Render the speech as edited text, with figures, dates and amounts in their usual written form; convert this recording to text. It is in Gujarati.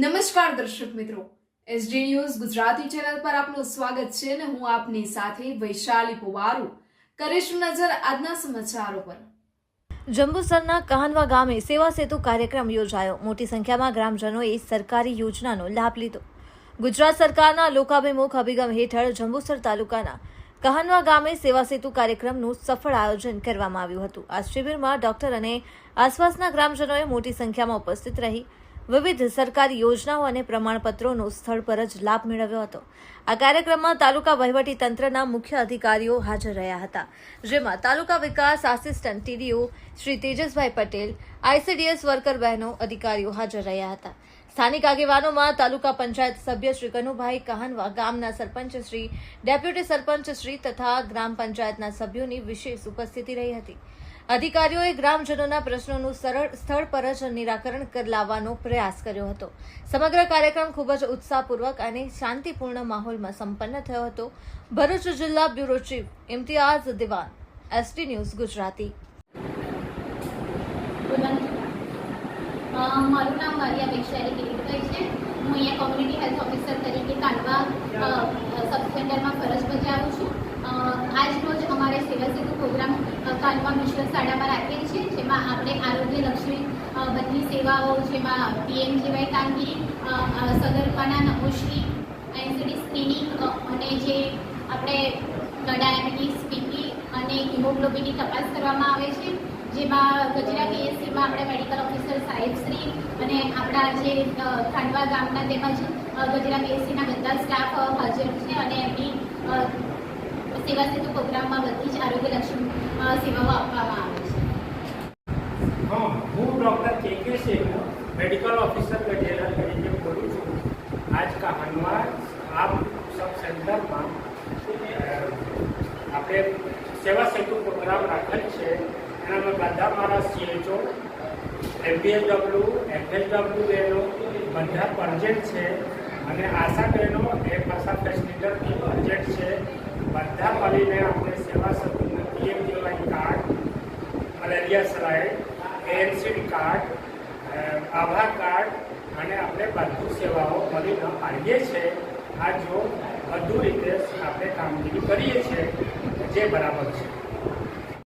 નમસ્કાર દર્શક મિત્રો, એસડી ન્યૂઝ ગુજરાતી ચેનલ પર આપનું સ્વાગત છે અને હું આપની સાથે વૈશાલી પુવારુ કરીશું નજર આજના સમાચારો પર। જંબુસરના કહાનવા ગામે સેવા સેતુ કાર્યક્રમ યોજાયો। મોટી સંખ્યામાં ગ્રામજનોએ સરકારી યોજનાનો લાભ લીધો। ગુજરાત સરકારના લોકાભિમુખ અભિગમ હેઠળ જંબુસર તાલુકાના કહાનવા ગામે સેવા સેતુ કાર્યક્રમનું સફળ આયોજન કરવામાં આવ્યું હતું। આ શિબિરમાં ડોક્ટર અને આસપાસના ગ્રામજનોએ મોટી સંખ્યામાં ઉપસ્થિત રહી વિવિધ સરકારી યોજનાઓ અને પ્રમાણપત્રોનો સ્થળ પર જ લાભ મેળવ્યો હતો। આ કાર્યક્રમમાં તાલુકા વહીવટી તંત્રના મુખ્ય અધિકારીઓ હાજર રહ્યા હતા, જેમાં તાલુકા વિકાસ assistant TDO Shri તેજસભાઈ Patel, ICDS worker બહેનો અધિકારીઓ હાજર રહ્યા હતા। સ્થાનિક આગેવાનોમાં તાલુકા પંચાયત સભ્ય શ્રી કનુભાઈ કહાનવા, ગામના સરપંચ શ્રી, ડેપ્યુટી સરપંચ શ્રી તથા ગ્રામ પંચાયતના સભ્યોની વિશેષ ઉપસ્થિતિ રહી હતી। અધિકારીઓએ ગ્રામજનોના પ્રશ્નોનું સરળ સ્થળ પર જ નિરાકરણ લાવવાનો પ્રયાસ કર્યો હતો। સમગ્ર કાર્યક્રમ ખૂબ જ ઉત્સાહપૂર્વક અને શાંતિપૂર્ણ માહોલમાં સંપન્ન થયો હતો। ભરૂચ જિલ્લા બ્યુરો ચીફ ઇમ્તિયાઝ દિવાન, એસડી ન્યૂઝ ગુજરાતી। મારું નામ મારિયા વૈશાલી કિરીટભાઈ છે। હું અહીંયા કોમ્યુનિટી હેલ્થ ઓફિસર તરીકે કાંડવા સબ સેન્ટરમાં ફરજ બજાવું છું। આજ રોજ અમારે સેવા સેતુ પ્રોગ્રામ કાંડવા મિશ્ર શાળામાં રાખેલ છે, જેમાં આપણે આરોગ્યલક્ષી બધી સેવાઓ, જેમાં પીએમજીવાય કામગીરી, સગર્ભાના નમોશ્રી, એનસીડી સ્ક્રીનિંગ અને જે આપણે ડાયાબિટીસ, બીપી અને હિમોગ્લોબિનની તપાસ કરવામાં આવે છે, જેમાં ગજરા પીએસસીમાં આપણે મેડિકલ ઓફિસર સાહેબશ્રી અને આપણા જે ખાંડવા ગામના તેમજ ગજરા પીએસસીના બધા સ્ટાફ હાજર છે અને એમની સેવા સેતુ પ્રોગ્રામમાં બધી જ આરોગ્યલક્ષી સેવાઓ આપવામાં આવે છે। હું ડૉક્ટર કે સિંહ, મેડિકલ ઓફિસર ગજેરા તરીકે બોલું છું। આજ કહાનવા આ સબ સેન્ટરમાં આપણે સેવા સેતુ પ્રોગ્રામ રાખેલ છે। એનામાં બધા મારા સીએચઓ, એમપીએચડબલ્યુ, એફએચડબલ્યુ બહેનો બધા પ્રેઝન્ટ છે અને આશા બહેનો એ આશા ફેસિલિટરની પ્રેઝન્ટ છે। બધા મળીને આપણે સેવા સેતુનું PMJAY card, malaria slide, NCD card, Aadhaar card અને આપણે બધું સેવાઓ મળીને આપીએ છીએ। આ જો બધું રીતે આપણે કામગીરી કરીએ છીએ જે બરાબર છે।